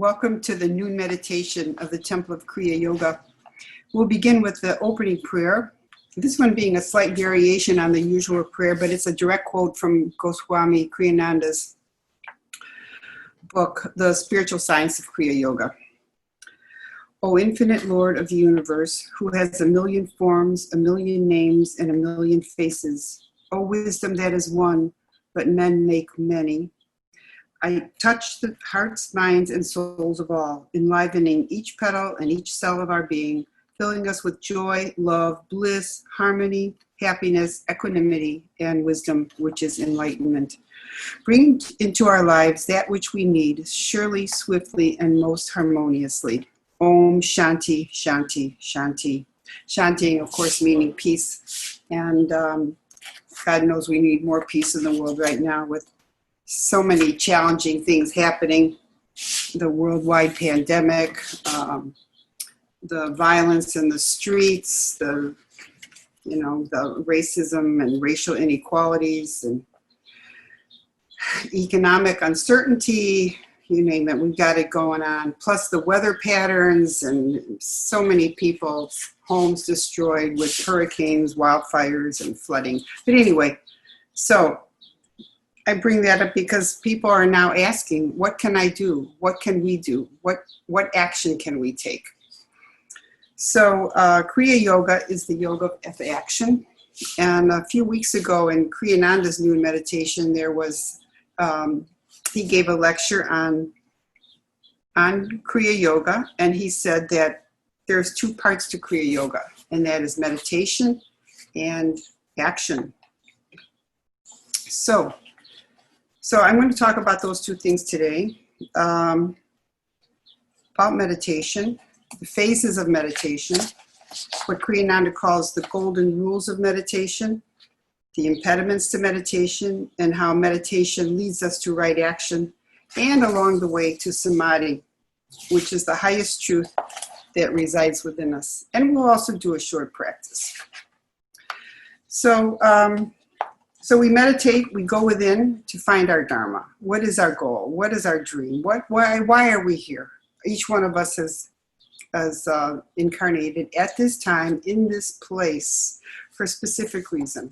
Welcome to the noon meditation of the Temple of Kriya Yoga. We'll begin with the opening prayer. This one being a slight variation on the usual prayer, but it's a direct quote from Goswami Kriyananda's book, The Spiritual Science of Kriya Yoga. O infinite Lord of the universe, who has a million forms, a million names, and a million faces. O wisdom that is one, but men make many. I touch the hearts, minds, and souls of all, enlivening each petal and each cell of our being, filling us with joy, love, bliss, harmony, happiness, equanimity, and wisdom, which is enlightenment. Bring into our lives that which we need, surely, swiftly, and most harmoniously. Om Shanti, Shanti, Shanti. Shanti, of course, meaning peace. And God knows we need more peace in the world right now with so many challenging things happening. The worldwide pandemic, the violence in the streets, the racism and racial inequalities and economic uncertainty, you name it, we've got it going on. Plus the weather patterns and so many people's homes destroyed with hurricanes, wildfires, and flooding. But anyway, so I bring that up because people are now asking, what can I do? What can we do? What action can we take? So Kriya Yoga is the yoga of action. And a few weeks ago in Kriyananda's noon meditation, there was, he gave a lecture on Kriya Yoga, and he said that there's two parts to Kriya Yoga, and that is meditation and action. So I'm going to talk about those two things today, about meditation, the phases of meditation, what Kriyananda calls the golden rules of meditation, the impediments to meditation, and how meditation leads us to right action, and along the way to samadhi, which is the highest truth that resides within us. And we'll also do a short practice. So we meditate, we go within to find our dharma. What is our goal? What is our dream? Why are we here? Each one of us has incarnated at this time in this place for a specific reason.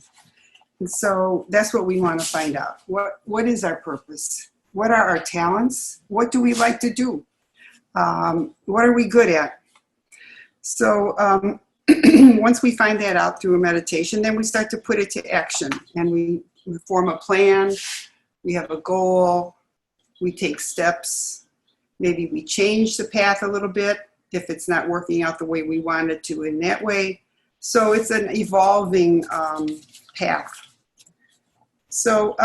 And so that's what we want to find out. What is our purpose? What are our talents? What do we like to do? What are we good at? So once we find that out through a meditation, then we start to put it to action. And we form a plan. We have a goal. We take steps. Maybe we change the path a little bit if it's not working out the way we want it to in that way. So it's an evolving path. So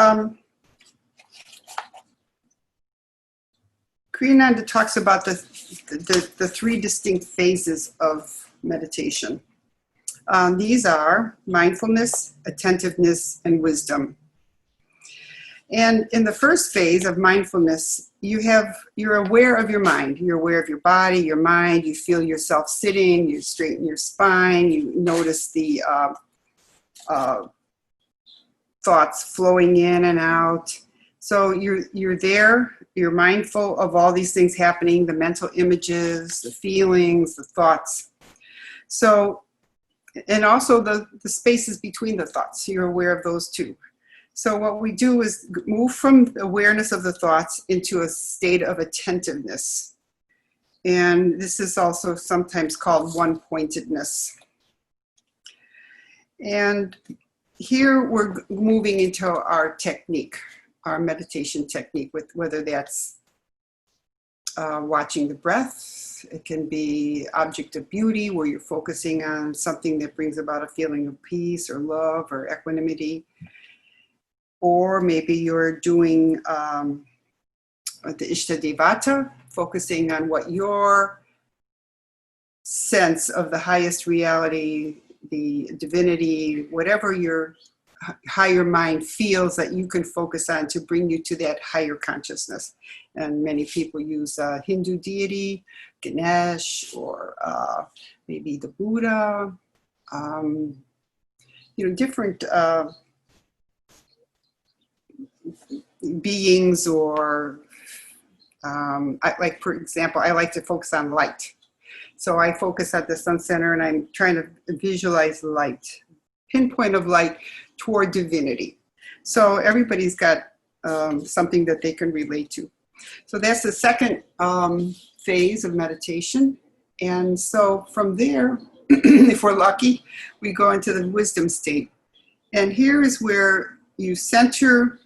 Kriyananda talks about the three distinct phases of meditation. These are mindfulness, attentiveness, and wisdom. And in the first phase of mindfulness, you're aware of your mind. You're aware of your body, your mind. You feel yourself sitting. You straighten your spine. You notice the thoughts flowing in and out. So you're there. You're mindful of all these things happening, the mental images, the feelings, the thoughts. So, and also the spaces between the thoughts. You're aware of those too. So what we do is move from awareness of the thoughts into a state of attentiveness. And this is also sometimes called one-pointedness. And here we're moving into our technique, our meditation technique, with whether that's watching the breath. It can be object of beauty, where you're focusing on something that brings about a feeling of peace or love or equanimity. Or maybe you're doing the Ishtadevata, focusing on what your sense of the highest reality, the divinity, whatever your higher mind feels that you can focus on to bring you to that higher consciousness. And many people use a Hindu deity, Ganesh, or maybe the Buddha, different beings or Like, for example, I like to focus on light. So I focus at the sun center and I'm trying to visualize light, pinpoint of light toward divinity. So everybody's got something that they can relate to. So that's the second phase of meditation. And so from there, if we're lucky, we go into the wisdom state. And here is where you center,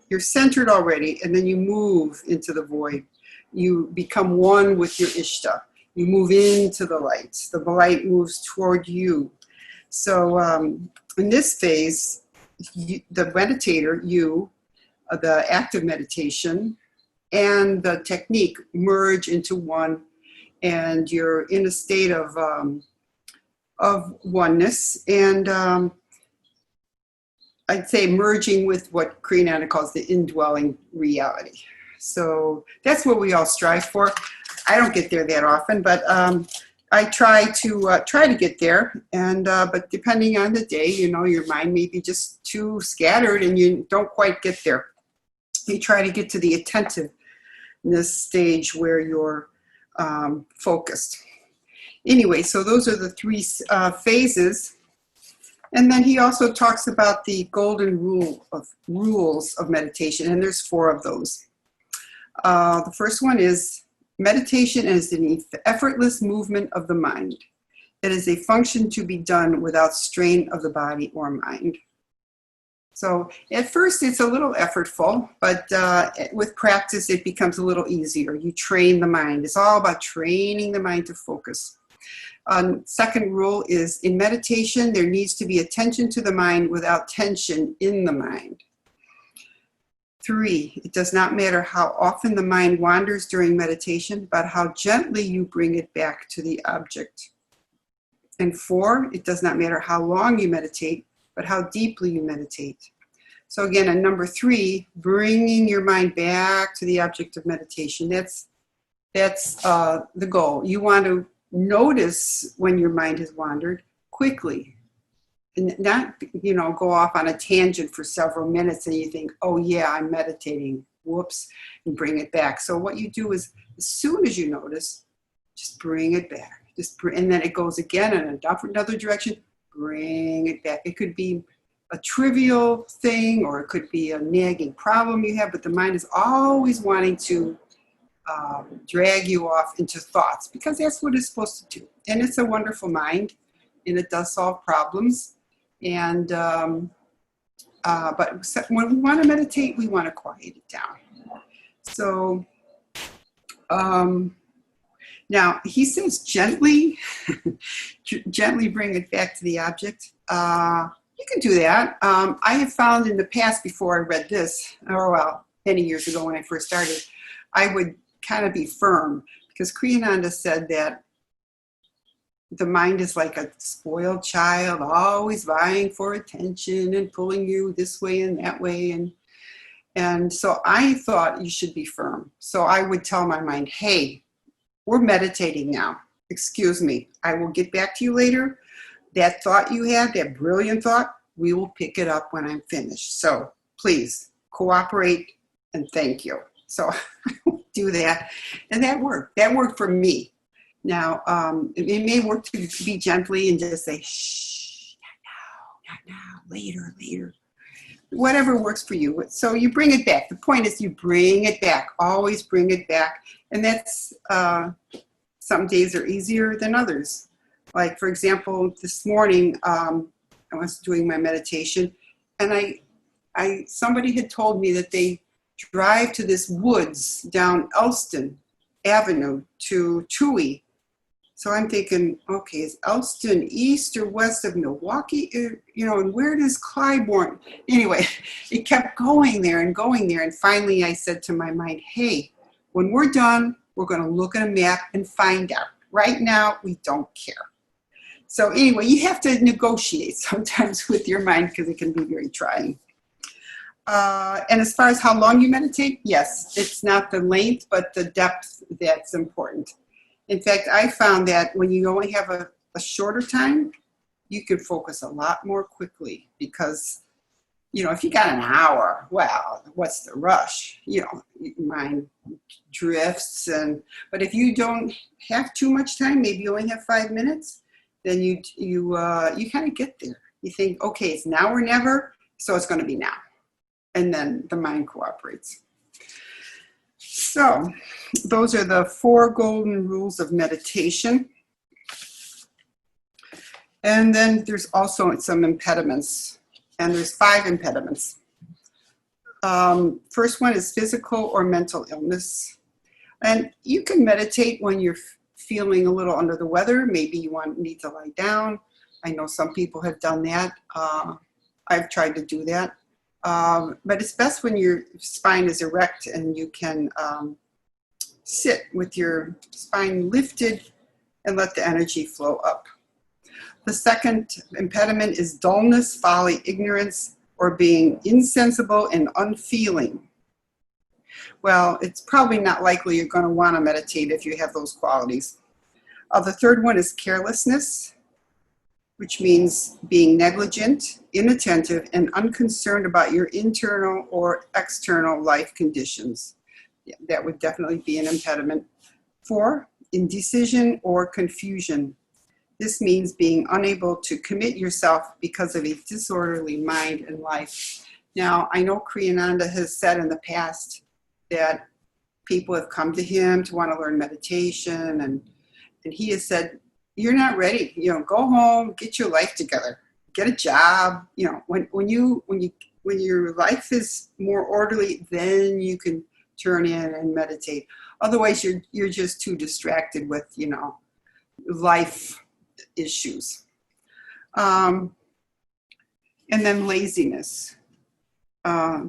you're centered already, and then you move into the void. You become one with your Ishta. You move into the light. The light moves toward you. So in this phase, the meditator, the active meditation, and the technique merge into one, and you're in a state of oneness, and I'd say merging with what Kriyananda calls the indwelling reality. So that's what we all strive for. I don't get there that often, but I try to get there. And but depending on the day, you know, your mind may be just too scattered and you don't quite get there. You try to get to the attentiveness stage where you're focused. Anyway, so those are the three phases. And then he also talks about the golden rules of meditation, and there's 4 of those. The first one is meditation is an effortless movement of the mind. It is a function to be done without strain of the body or mind. So at first it's a little effortful, but with practice it becomes a little easier. You train the mind. It's all about training the mind to focus. Second rule is in meditation, there needs to be attention to the mind without tension in the mind. 3, it does not matter how often the mind wanders during meditation, but how gently you bring it back to the object. And 4, it does not matter how long you meditate, but how deeply you meditate. So again, on number 3, bringing your mind back to the object of meditation, that's the goal. You want to notice when your mind has wandered quickly and not, you know, go off on a tangent for several minutes and you think, oh yeah, I'm meditating, whoops, and bring it back. So what you do is as soon as you notice, just bring it back. And then it goes again in another direction, bring it back. It could be a trivial thing or it could be a nagging problem you have, but the mind is always wanting to drag you off into thoughts because that's what it's supposed to do. And it's a wonderful mind and it does solve problems. And but when we want to meditate, we want to quiet it down. So now he says gently, gently bring it back to the object. You can do that. I have found in the past before I read this, or well, many years ago when I first started, I would kind of be firm because Kriyananda said that the mind is like a spoiled child, always vying for attention and pulling you this way and that way. And so I thought you should be firm. So I would tell my mind, hey, we're meditating now. Excuse me. I will get back to you later. That thought you had, that brilliant thought, we will pick it up when I'm finished. So please cooperate and thank you. So I will do that. And that worked. That worked for me. Now, it may work to be gently and just say, shh, not now, later. Whatever works for you. So you bring it back. The point is you bring it back. Always bring it back. And that's, some days are easier than others. Like, for example, this morning, I was doing my meditation, and somebody had told me that they drive to this woods down Elston Avenue to Toohey. So I'm thinking, okay, is Elston east or west of Milwaukee? You know, and where does Clybourne? Anyway, it kept going there. And finally I said to my mind, hey, when we're done, we're going to look at a map and find out. Right now, we don't care. So anyway, you have to negotiate sometimes with your mind because it can be very trying. And as far as how long you meditate, yes, it's not the length, but the depth that's important. In fact, I found that when you only have a shorter time, you can focus a lot more quickly because if you got an hour, well, what's the rush? Your mind drifts. But if you don't have too much time, maybe you only have 5 minutes, then you kind of get there. You think, okay, it's now or never, so it's going to be now. And then the mind cooperates. So those are the 4 golden rules of meditation. And then there's also some impediments. And there's 5 impediments. First one is physical or mental illness. And you can meditate when you're feeling a little under the weather. Maybe you need to lie down. I know some people have done that. I've tried to do that. But it's best when your spine is erect and you can sit with your spine lifted and let the energy flow up. The second impediment is dullness, folly, ignorance, or being insensible and unfeeling. Well, it's probably not likely you're going to want to meditate if you have those qualities. The third one is carelessness, which means being negligent, inattentive, and unconcerned about your internal or external life conditions. Yeah, that would definitely be an impediment. 4, indecision or confusion. This means being unable to commit yourself because of a disorderly mind and life. Now, I know Kriyananda has said in the past that people have come to him to want to learn meditation, and he has said, you're not ready. Go home, get your life together, get a job. When your life is more orderly, then you can turn in and meditate. Otherwise, you're just too distracted with life issues. And then laziness.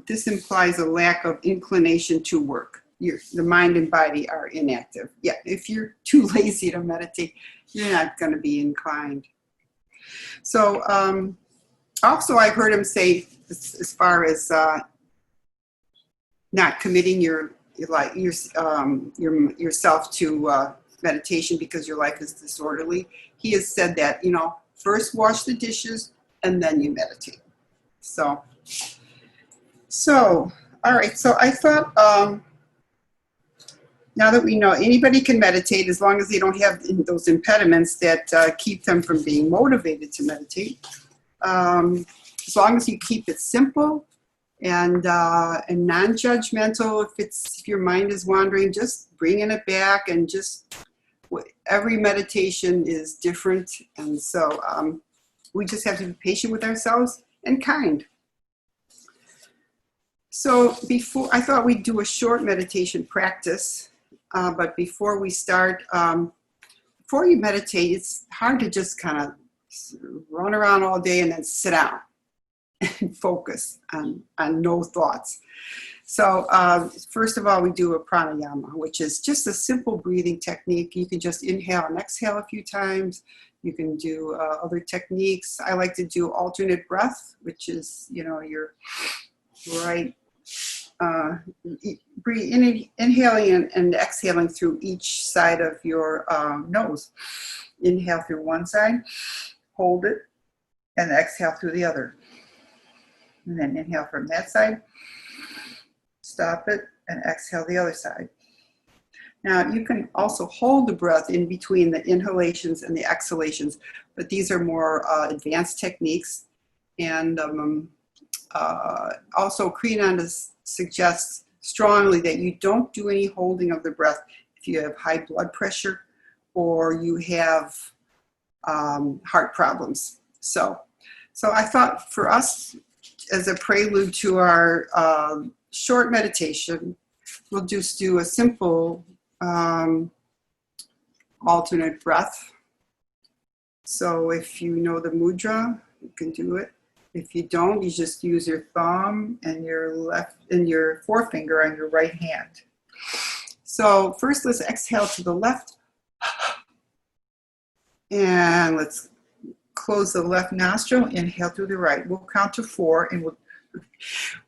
This implies a lack of inclination to work. The mind and body are inactive. Yeah, if you're too lazy to meditate, you're not going to be inclined. So also I've heard him say, as far as not committing yourself to meditation because your life is disorderly. He has said that, first wash the dishes and then you meditate. So all right. So I thought, now that we know anybody can meditate as long as they don't have those impediments that keep them from being motivated to meditate. As long as you keep it simple and non-judgmental. If your mind is wandering, just bringing it back, and just every meditation is different, and so we just have to be patient with ourselves and kind. So I thought we'd do a short meditation practice, but before we start, before you meditate, it's hard to just kind of run around all day and then sit down and focus on no thoughts. So first of all, we do a pranayama, which is just a simple breathing technique. You can just inhale and exhale a few times. You can do other techniques. I like to do alternate breath, which is, your right, inhaling and exhaling through each side of your nose. Inhale through one side, hold it, and exhale through the other. And then inhale from that side, stop it, and exhale the other side. Now, you can also hold the breath in between the inhalations and the exhalations, but these are more advanced techniques. And also, Kriyananda suggests strongly that you don't do any holding of the breath if you have high blood pressure or you have heart problems. So I thought for us, as a prelude to our short meditation, we'll just do a simple alternate breath. So if you know the mudra, you can do it. If you don't, you just use your thumb and your forefinger on your right hand. So first, let's exhale to the left. And let's close the left nostril, inhale through the right. We'll count to 4, and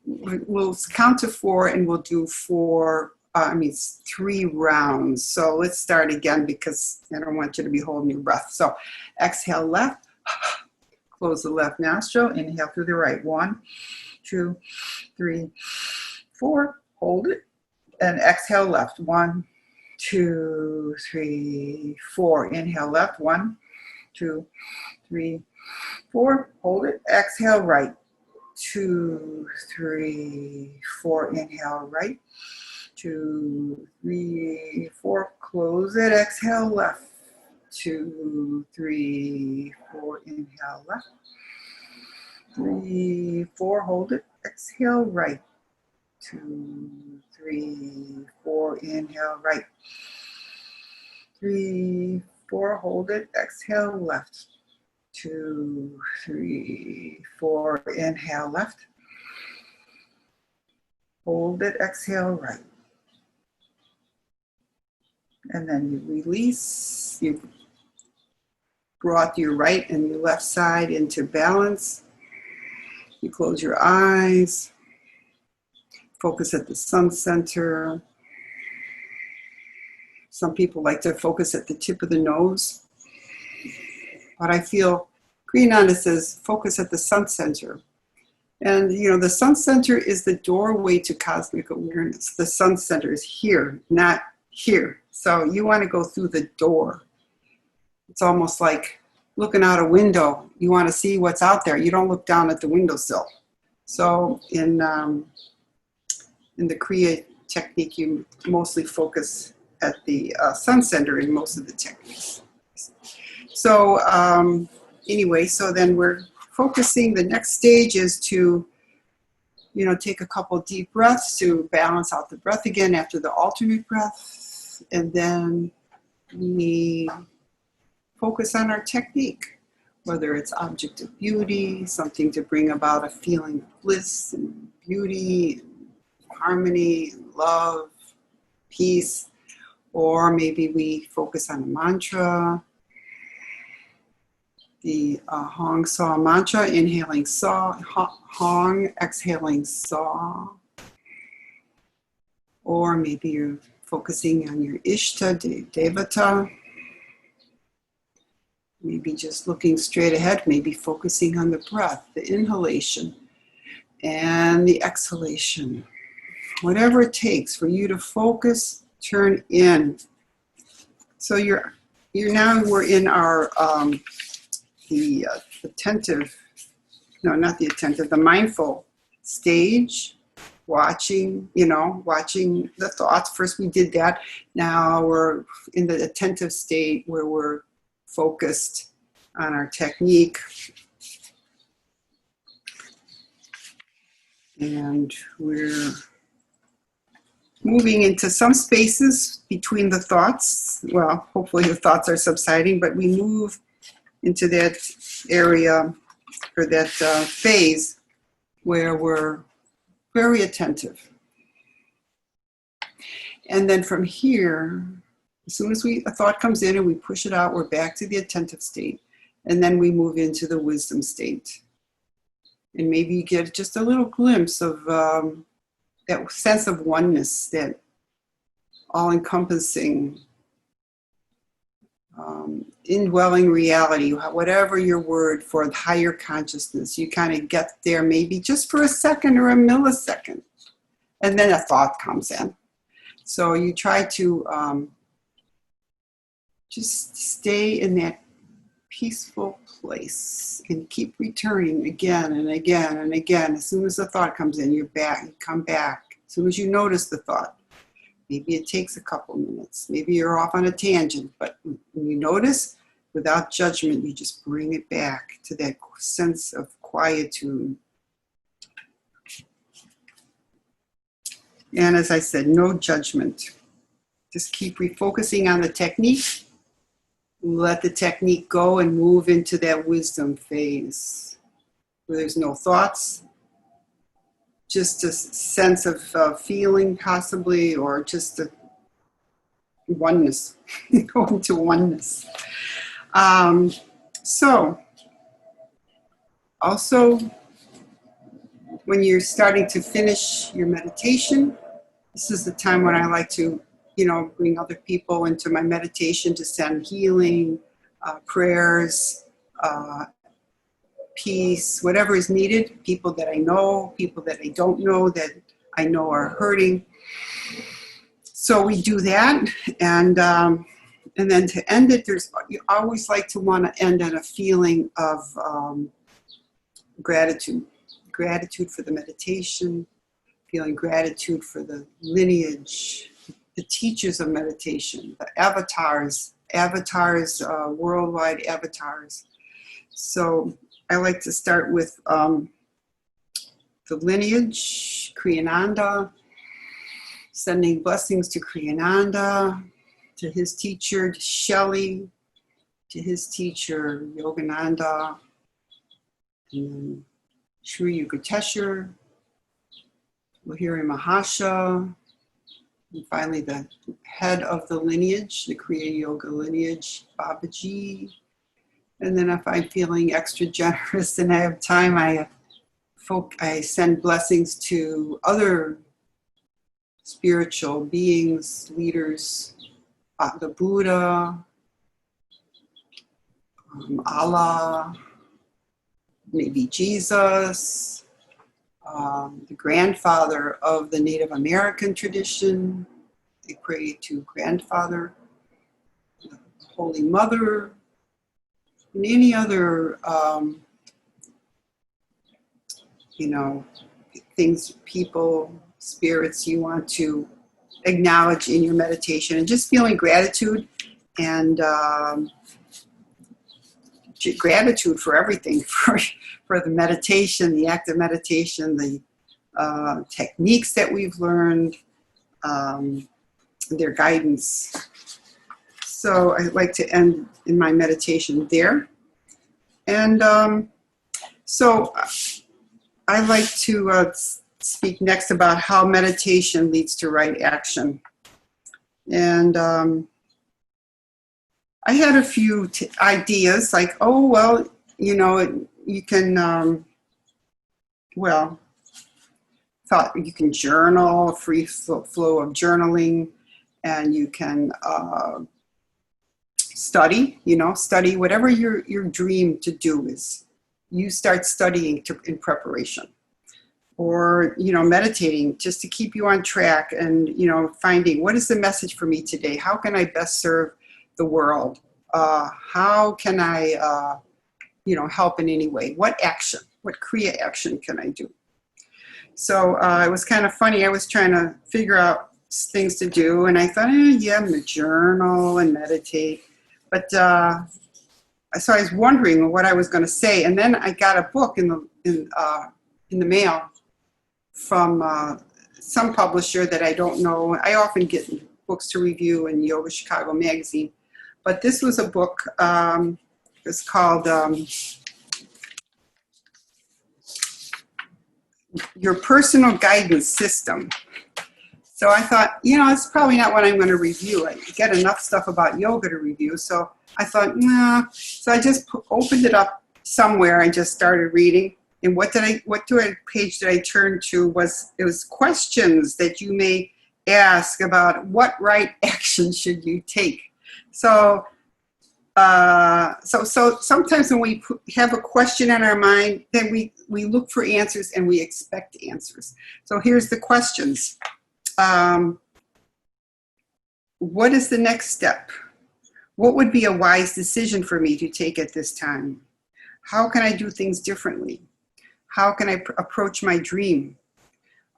we'll count to 4, and we'll do 3 rounds. So let's start again, because I don't want you to be holding your breath. So exhale left, close the left nostril, inhale through the right. 1, 2, 3, 4. Hold it. And exhale left. 1, 2, 3, 4. Inhale left. 1, 2, 3, 4. Hold it. Exhale right. 2, 3, 4. Inhale right. 2, 3, 4. Close it. Exhale left. 2, 3, 4. Inhale left. 3, 4. Hold it. Exhale right. 2, 3, 4. Inhale right. 3, 4. Hold it. Exhale left. 2, 3, 4. Inhale left. Hold it. Exhale right. And then you release. You brought your right and your left side into balance. You close your eyes. Focus at the sun center. Some people like to focus at the tip of the nose. But I feel Kriyananda says focus at the sun center. And you know, the sun center is the doorway to cosmic awareness. The sun center is here, not here. So you want to go through the door. It's almost like looking out a window. You want to see what's out there. You don't look down at the windowsill. So in the Kriya technique, you mostly focus at the sun center in most of the techniques. So anyway, so then we're focusing. The next stage is to, you know, take a couple deep breaths to balance out the breath again after the alternate breath. And then we focus on our technique, whether it's object of beauty, something to bring about a feeling of bliss and beauty, and harmony, and love, peace, or maybe we focus on a mantra, the Hong Saw mantra, inhaling Saw, Hong, exhaling Saw, or maybe you're focusing on your Ishta, Devata, maybe just looking straight ahead, maybe focusing on the breath, the inhalation and the exhalation. Whatever it takes for you to focus, turn in. So you're now, we're in our, the mindful stage, watching the thoughts. First we did that. Now we're in the attentive state where we're focused on our technique. And we're moving into some spaces between the thoughts. Well, hopefully the thoughts are subsiding, but we move into that area or that phase where we're very attentive. And then from here, as soon as a thought comes in and we push it out, we're back to the attentive state. And then we move into the wisdom state. And maybe you get just a little glimpse of that sense of oneness, that all-encompassing, indwelling reality, whatever your word for higher consciousness. You kind of get there maybe just for a second or a millisecond. And then a thought comes in. So you try to just stay in that peaceful place and keep returning again and again and again. As soon as the thought comes in, you're back, you come back. As soon as you notice the thought, maybe it takes a couple minutes. Maybe you're off on a tangent, but when you notice, without judgment, you just bring it back to that sense of quietude. And as I said, no judgment. Just keep refocusing on the technique. Let the technique go and move into that wisdom phase where there's no thoughts, just a sense of feeling possibly, or just a oneness, going to oneness. So also, when you're starting to finish your meditation, this is the time when I like to, bring other people into my meditation to send healing, prayers, peace, whatever is needed, people that I know, people that I don't know that I know are hurting. So we do that, and then to end it, you always like to want to end on a feeling of gratitude. Gratitude for the meditation, feeling gratitude for the lineage, the teachers of meditation, the avatars, worldwide avatars. So I like to start with the lineage, Kriyananda, sending blessings to Kriyananda, to his teacher, Shelley, to his teacher, Yogananda, and Sri Yukteswar, Lahiri Mahasha, and finally the head of the lineage, the Kriya Yoga lineage, Babaji. And then if I'm feeling extra generous and I have time, I send blessings to other spiritual beings, leaders, the Buddha, Allah, maybe Jesus, the grandfather of the Native American tradition. They pray to grandfather, the Holy Mother, and any other, things, people, spirits you want to acknowledge in your meditation, and just feeling gratitude and gratitude for everything, for the meditation, the act of meditation, the techniques that we've learned, their guidance. So I'd like to end in my meditation there. And so I like to speak next about how meditation leads to right action. And I had a few ideas like, you can, thought you can journal, a free flow of journaling, and you can study whatever your dream to do is. You start studying in preparation, or meditating just to keep you on track, and finding what is the message for me today. How can I best serve the world? How can I help in any way? What Kriya action can I do? So it was kind of funny. I was trying to figure out things to do, and I thought, I'm gonna journal and meditate. But so I was wondering what I was going to say, and then I got a book in the mail from some publisher that I don't know. I often get books to review in Yoga Chicago magazine, but this was a book. It's called Your Personal Guidance System. So I thought, it's probably not what I'm going to review. I get enough stuff about yoga to review. So I thought, nah. So I just opened it up somewhere and just started reading. And what page did I turn to? It was questions that you may ask about what right action should you take. So sometimes when we have a question in our mind, then we look for answers and we expect answers. So here's the questions. What is the next step? What would be a wise decision for me to take at this time? How can I do things differently? How can I approach my dream?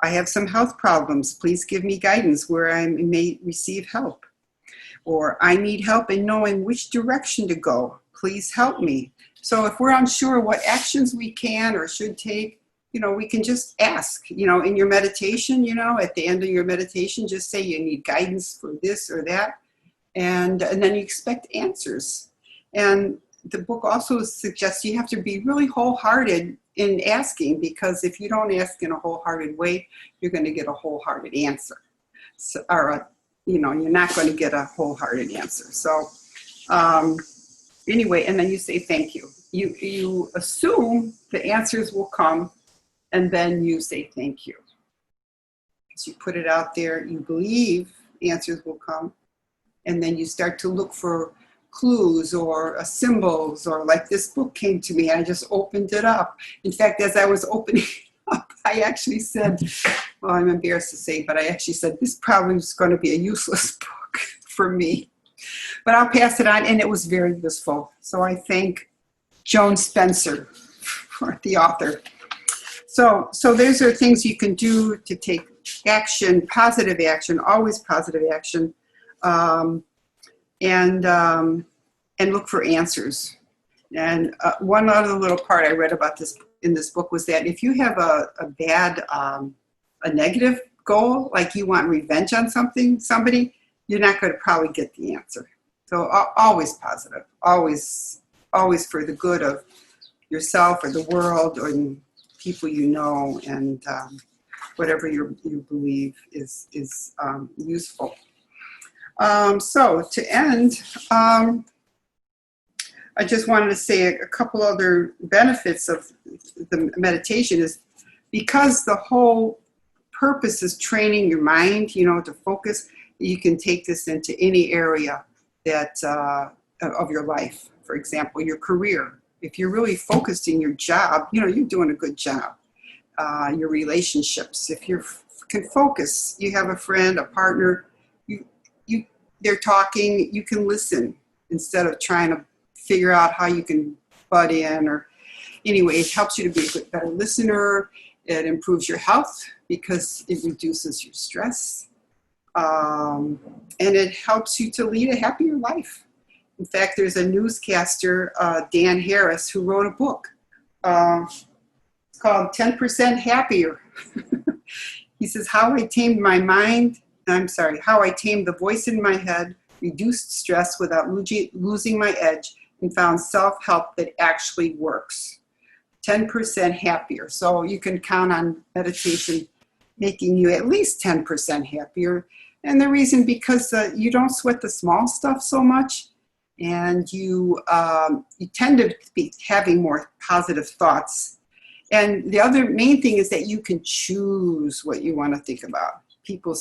I have some health problems. Please give me guidance where I may receive help. Or I need help in knowing which direction to go. Please help me. So if we're unsure what actions we can or should take, we can just ask, in your meditation, at the end of your meditation, just say you need guidance for this or that. And then you expect answers. And the book also suggests you have to be really wholehearted in asking, because if you don't ask in a wholehearted way, you're going to get a wholehearted answer. So, you're not going to get a wholehearted answer. So anyway, and then you say thank you. You assume the answers will come, and then you say thank you. So you put it out there, you believe answers will come, and then you start to look for clues or symbols, or like this book came to me. I just opened it up. In fact, as I was opening it up, I actually said, well, I'm embarrassed to say, but I actually said, this probably is going to be a useless book for me. But I'll pass it on, and it was very useful. So I thank Joan Spencer, for the author. So those are things you can do to take action, positive action, always positive action, and look for answers. And one other little part I read about this in this book was that if you have a bad, a negative goal, like you want revenge on somebody, you're not going to probably get the answer. So always positive, always for the good of yourself or the world or people you know, and whatever you believe is useful. So to end, I just wanted to say a couple other benefits of the meditation is because the whole purpose is training your mind, to focus. You can take this into any area that of your life. For example, your career. If you're really focused in your job, you're doing a good job. Your relationships. If you can focus, you have a friend, a partner, they're talking, you can listen instead of trying to figure out how you can butt in. Or anyway, it helps you to be a better listener. It improves your health because it reduces your stress. And it helps you to lead a happier life. In fact, there's a newscaster, Dan Harris, who wrote a book. It's called 10% Happier. He says, how I tamed the voice in my head, reduced stress without losing my edge, and found self-help that actually works. 10% happier. So you can count on meditation making you at least 10% happier. And the reason, because you don't sweat the small stuff so much, and you tend to be having more positive thoughts. And the other main thing is that you can choose what you want to think about. People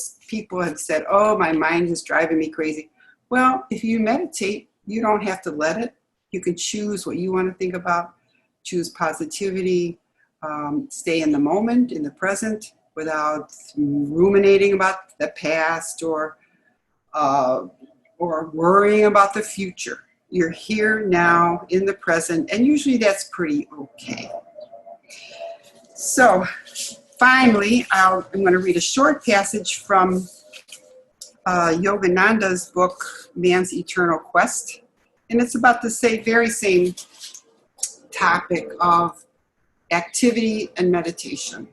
have said, oh, my mind is driving me crazy. Well, if you meditate, you don't have to let it. You can choose what you want to think about, choose positivity, stay in the moment, in the present, without ruminating about the past or worrying about the future. You're here now in the present, and usually that's pretty okay. So finally, I'm going to read a short passage from Yogananda's book, Man's Eternal Quest. And it's about the very same topic of activity and meditation.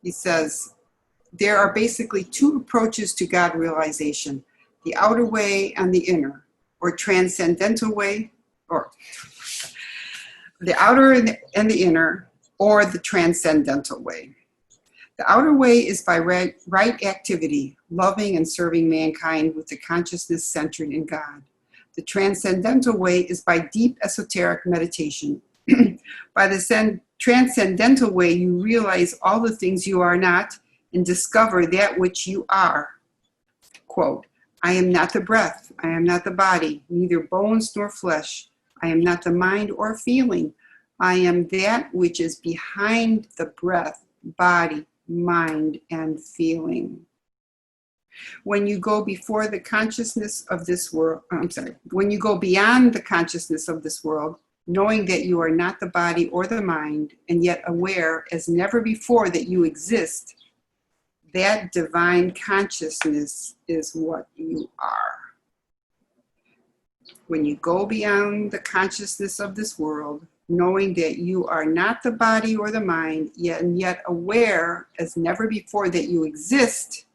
He says, there are basically two approaches to God realization, the outer way and the inner, or transcendental way, or the outer and the inner, or the transcendental way. The outer way is by right activity, loving and serving mankind with the consciousness centered in God. The transcendental way is by deep esoteric meditation. By the transcendental way, you realize all the things you are not and discover that which you are. Quote, I am not the breath, I am not the body, neither bones nor flesh. I am not the mind or feeling. I am that which is behind the breath, body, mind, and feeling. When you go before the consciousness of this world, when you go beyond the consciousness of this world, knowing that you are not the body or the mind, and yet aware as never before that you exist, that divine consciousness is what you are. When you go beyond the consciousness of this world, knowing that you are not the body or the mind, yet aware as never before that you exist,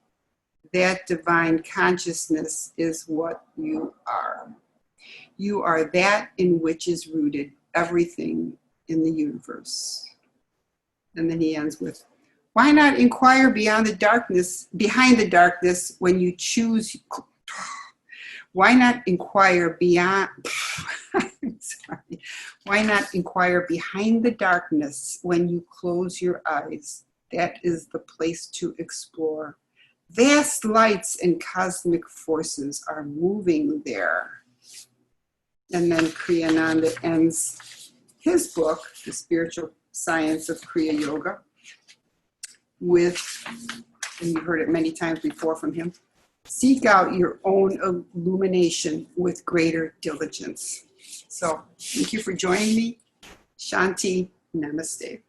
that divine consciousness is what you are. You are that in which is rooted everything in the universe. And then he ends with, why not inquire behind the darkness when you choose? Why not inquire Why not inquire behind the darkness when you close your eyes? That is the place to explore. Vast lights and cosmic forces are moving there. And then Kriyananda ends his book, The Spiritual Science of Kriya Yoga, with, and you've heard it many times before from him, seek out your own illumination with greater diligence. So thank you for joining me. Shanti, namaste.